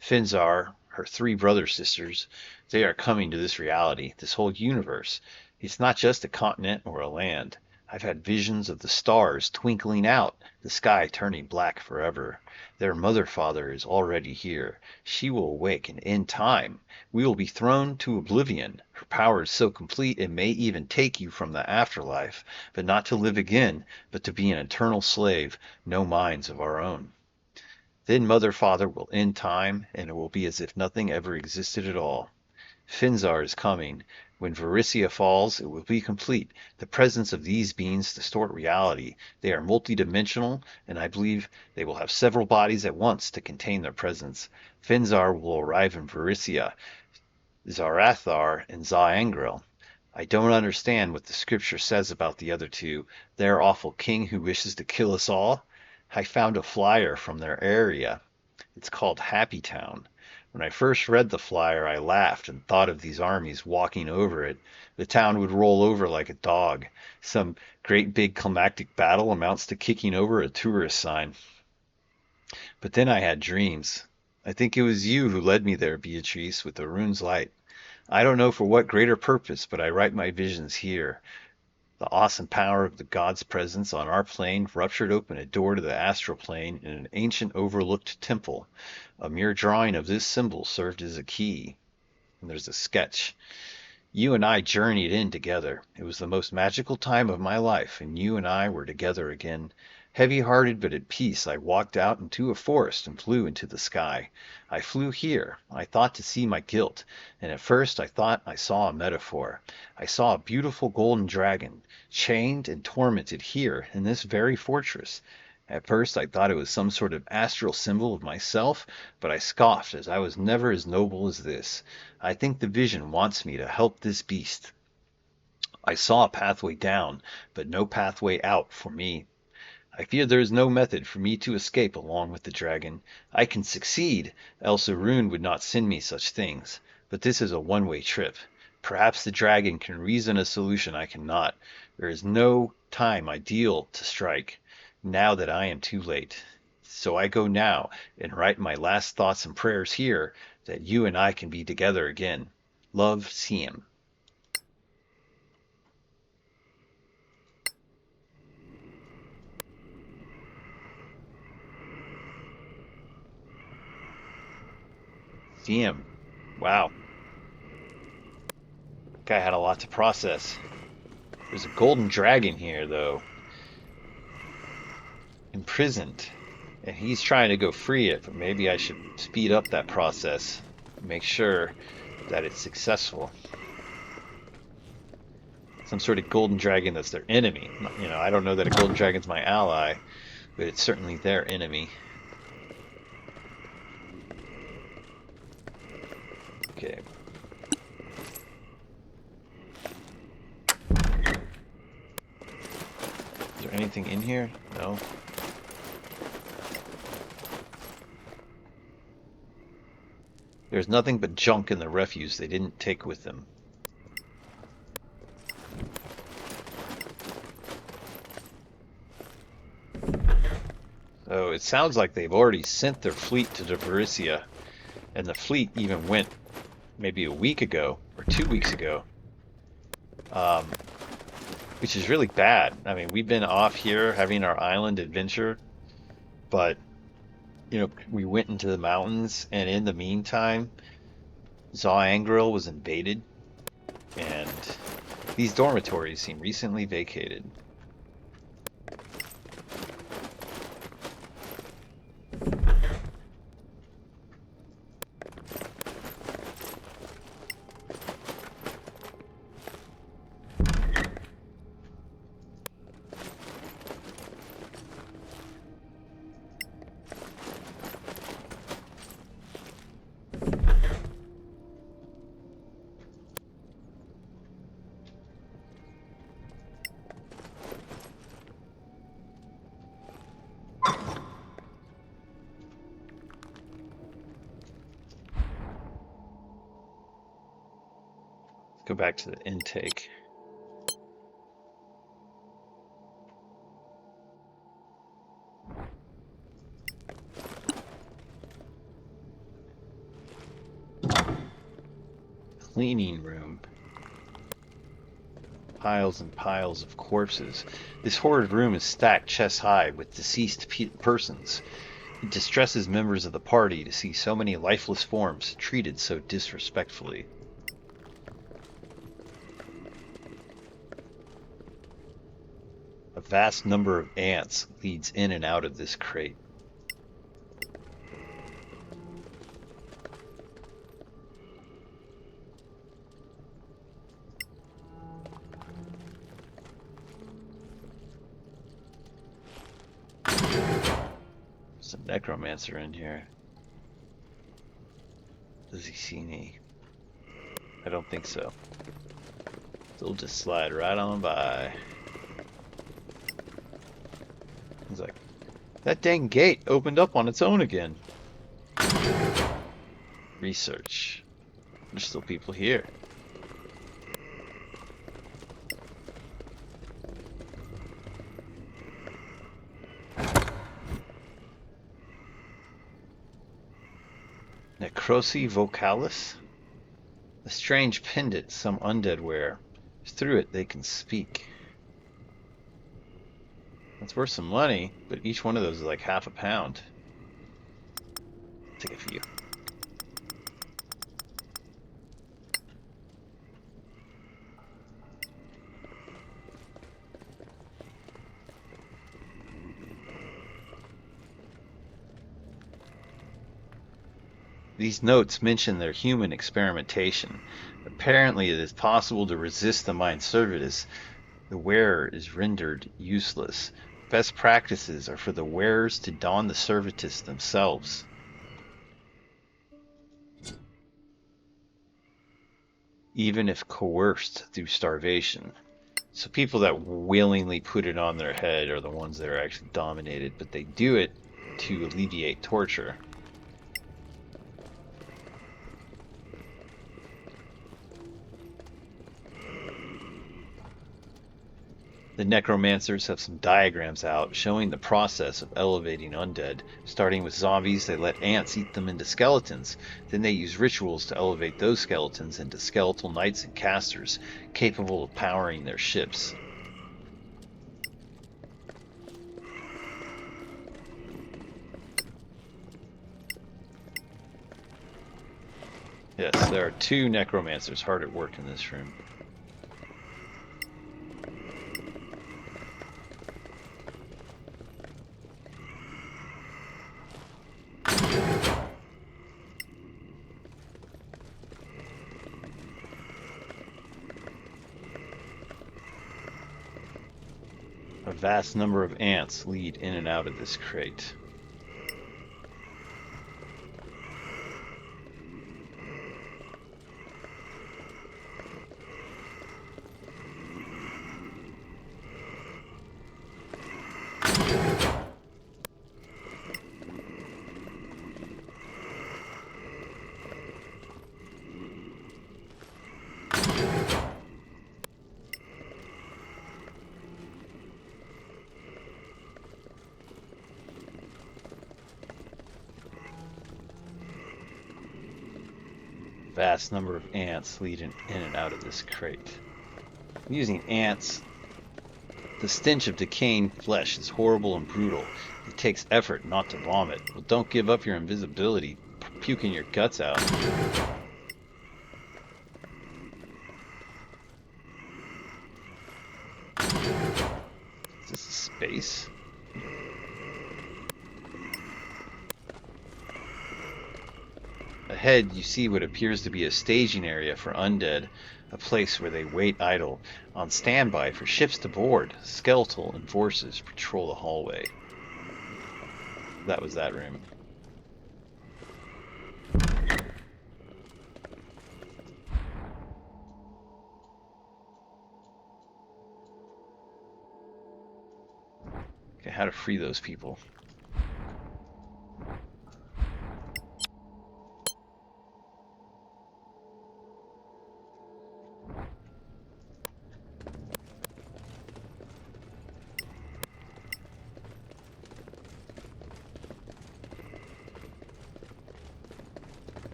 Finzar, her three brother sisters, they are coming to this reality, this whole universe. It's not just a continent or a land. I've had visions of the stars twinkling out, the sky turning black forever. Their mother-father is already here. She will awake and end time. We will be thrown to oblivion. Her power is so complete it may even take you from the afterlife, but not to live again, but to be an eternal slave, no minds of our own. Then Mother Father will end time, and it will be as if nothing ever existed at all. Finzar is coming. When Varisia falls, it will be complete. The presence of these beings distort reality. They are multidimensional, and I believe they will have several bodies at once to contain their presence. Finzar will arrive in Varisia, Zarathar, and Zaangril. I don't understand what the scripture says about the other two. Their awful king who wishes to kill us all. I found a flyer from their area. It's called Happy Town. When I first read the flyer, I laughed and thought of these armies walking over it. The town would roll over like a dog. Some great big climactic battle amounts to kicking over a tourist sign. But then I had dreams. I think it was you who led me there, Beatrice, with the rune's light. I don't know for what greater purpose, but I write my visions here. The awesome power of the god's presence on our plane ruptured open a door to the astral plane in an ancient overlooked temple. A mere drawing of this symbol served as a key. And there's a sketch. You and I journeyed in together. It was the most magical time of my life, and you and I were together again. Heavy-hearted but at peace, I walked out into a forest and flew into the sky. I flew here. I thought to see my guilt, and at first I thought I saw a metaphor. I saw a beautiful golden dragon, chained and tormented here in this very fortress. At first I thought it was some sort of astral symbol of myself, but I scoffed, as I was never as noble as this. I think the vision wants me to help this beast. I saw a pathway down, but no pathway out for me. I fear there is no method for me to escape along with the dragon. I can succeed, else Arun would not send me such things. But this is a one-way trip. Perhaps the dragon can reason a solution I cannot. There is no time ideal to strike, now that I am too late. So I go now and write my last thoughts and prayers here, that you and I can be together again. Love, Siem. Siem. Wow. Guy had a lot to process. There's a golden dragon here, though, imprisoned, and he's trying to go free it, but maybe I should speed up that process, make sure that it's successful. Some sort of golden dragon that's their enemy. You know, I don't know that a golden dragon's my ally, but it's certainly their enemy. Okay. Is there anything in here? No. There's nothing but junk in the refuse they didn't take with them. So it sounds like they've already sent their fleet to Varisia, and the fleet even went maybe a week ago or 2 weeks ago, which is really bad. I mean, we've been off here having our island adventure, but you know, we went into the mountains, and in the meantime, Zaangril was invaded, and these dormitories seem recently vacated. Go back to the intake. Cleaning room. Piles and piles of corpses. This horrid room is stacked chest high with deceased persons. It distresses members of the party to see so many lifeless forms treated so disrespectfully. A vast number of ants leads in and out of this crate. There's a necromancer in here. Does he see me? I don't think so. So we'll just slide right on by. He's like, that dang gate opened up on its own again. Research. There's still people here. Necrosi vocalis? A strange pendant some undead wear. Through it they can speak. That's worth some money, but each one of those is like half a pound. Take a few. These notes mention their human experimentation. Apparently it is possible to resist the mind servitus. The wearer is rendered useless. Best practices are for the wearers to don the servitus themselves. Even if coerced through starvation. So people that willingly put it on their head are the ones that are actually dominated, but they do it to alleviate torture. The necromancers have some diagrams out showing the process of elevating undead. Starting with zombies, they let ants eat them into skeletons. Then they use rituals to elevate those skeletons into skeletal knights and casters, capable of powering their ships. Yes, there are 2 necromancers hard at work in this room. A vast number of ants lead in and out of this crate. Vast number of ants lead in and out of this crate. Using ants, the stench of decaying flesh is horrible and brutal. It takes effort not to vomit. Well, don't give up your invisibility, puking your guts out. Is this a space? Ahead, you see what appears to be a staging area for undead, a place where they wait idle, on standby for ships to board. Skeletal enforcers patrol the hallway. That was that room. Okay, how to free those people.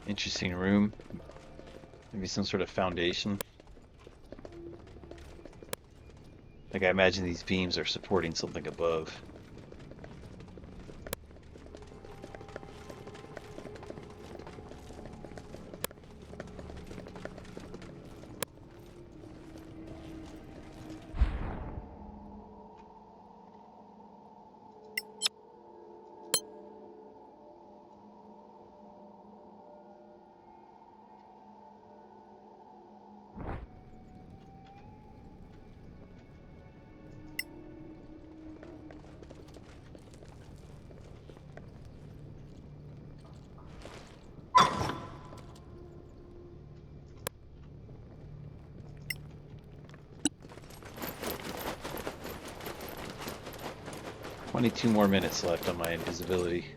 Interesting room. Maybe some sort of foundation. Like I imagine these beams are supporting something above. 22 more minutes left on my invisibility.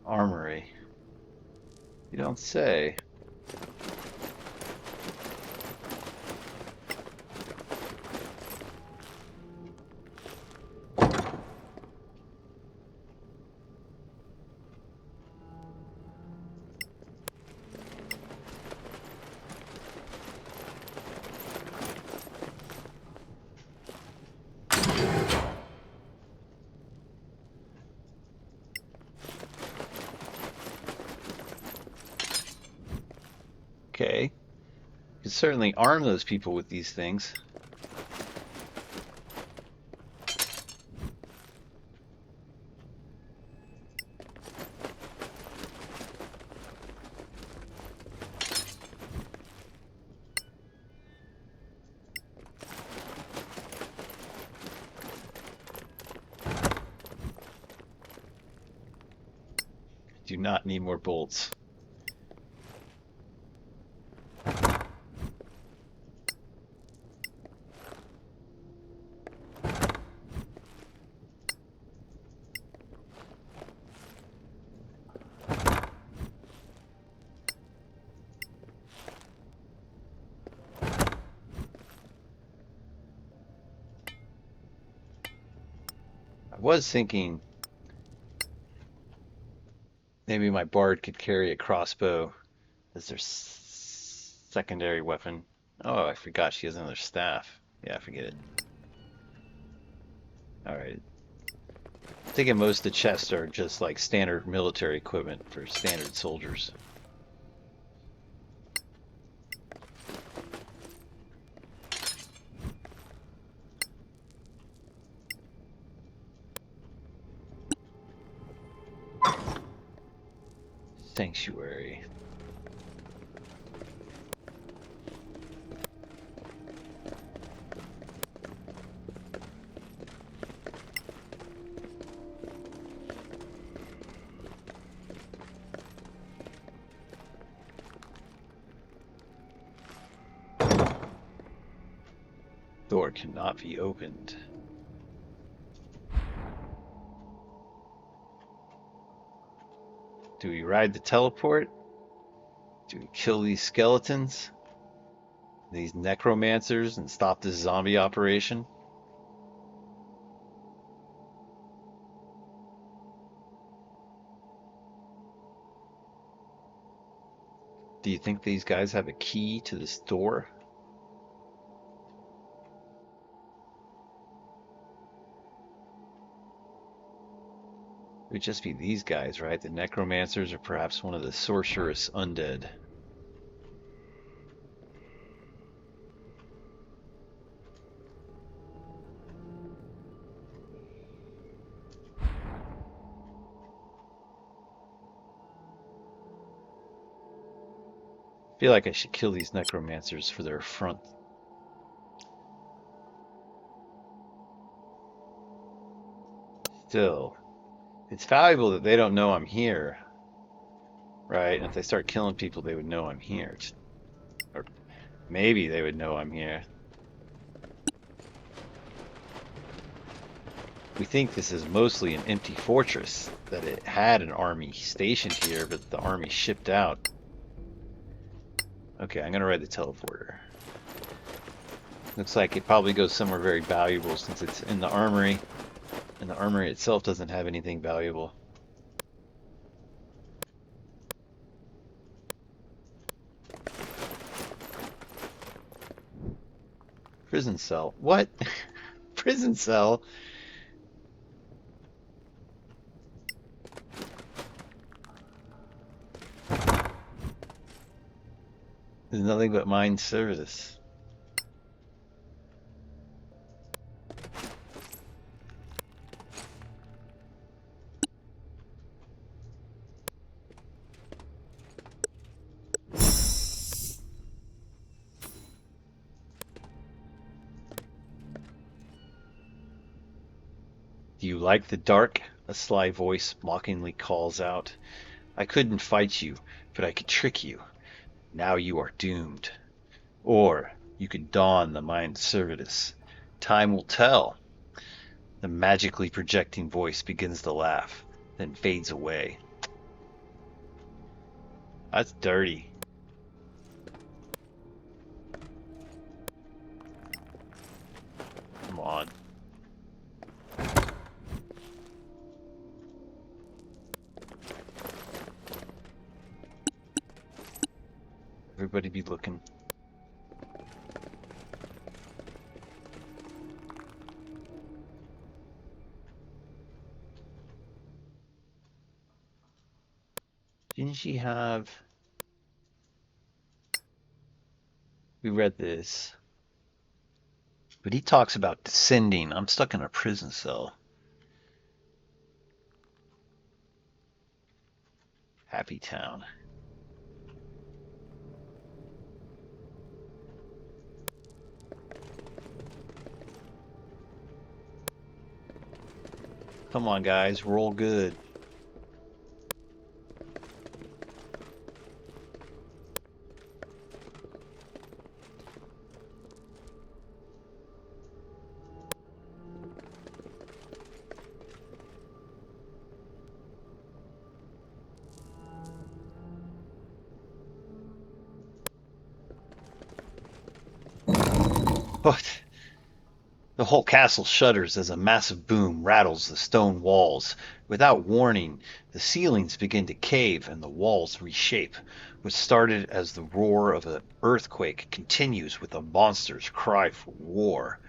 Armory. You don't say. Okay. You can certainly arm those people with these things. Do not need more bolts. I was thinking maybe my bard could carry a crossbow as their secondary weapon. Oh, I forgot she has another staff. Yeah, forget it. Alright. I'm thinking most of the chests are just like standard military equipment for standard soldiers. Sanctuary. Door cannot be opened. Do we ride the teleport? Do we kill these skeletons? These necromancers and stop this zombie operation? Do you think these guys have a key to this door? It would just be these guys, right? The necromancers or perhaps one of the sorceress undead. I feel like I should kill these necromancers for their front. Still, it's valuable that they don't know I'm here, right? And if they start killing people, they would know I'm here. Or maybe they would know I'm here. We think this is mostly an empty fortress, that it had an army stationed here, but the army shipped out. Okay, I'm gonna ride the teleporter. Looks like it probably goes somewhere very valuable since it's in the armory, and the armory itself doesn't have anything valuable. Prison cell. What? Prison cell? There's nothing but mine service. Do you like the dark? A sly voice mockingly calls out. I couldn't fight you, but I could trick you. Now you are doomed. Or you could don the mind servitus. Time will tell. The magically projecting voice begins to laugh, then fades away. That's dirty. Come on. Everybody be looking. Didn't she have... We read this. But he talks about descending. I'm stuck in a prison cell. Happy Town. Come on, guys. Roll good. What? The whole castle shudders as a massive boom rattles the stone walls. Without warning, the ceilings begin to cave and the walls reshape. What started as the roar of an earthquake continues with a monster's cry for war.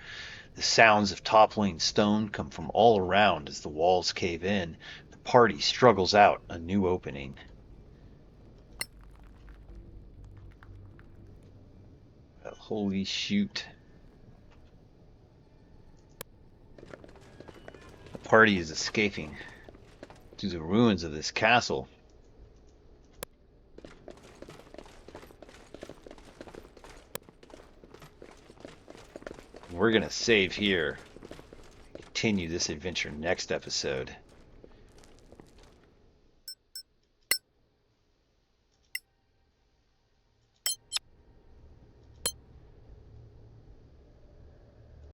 The sounds of toppling stone come from all around as the walls cave in. The party struggles out a new opening. Holy shoot. The party is escaping to the ruins of this castle. We're going to save here. Continue this adventure next episode.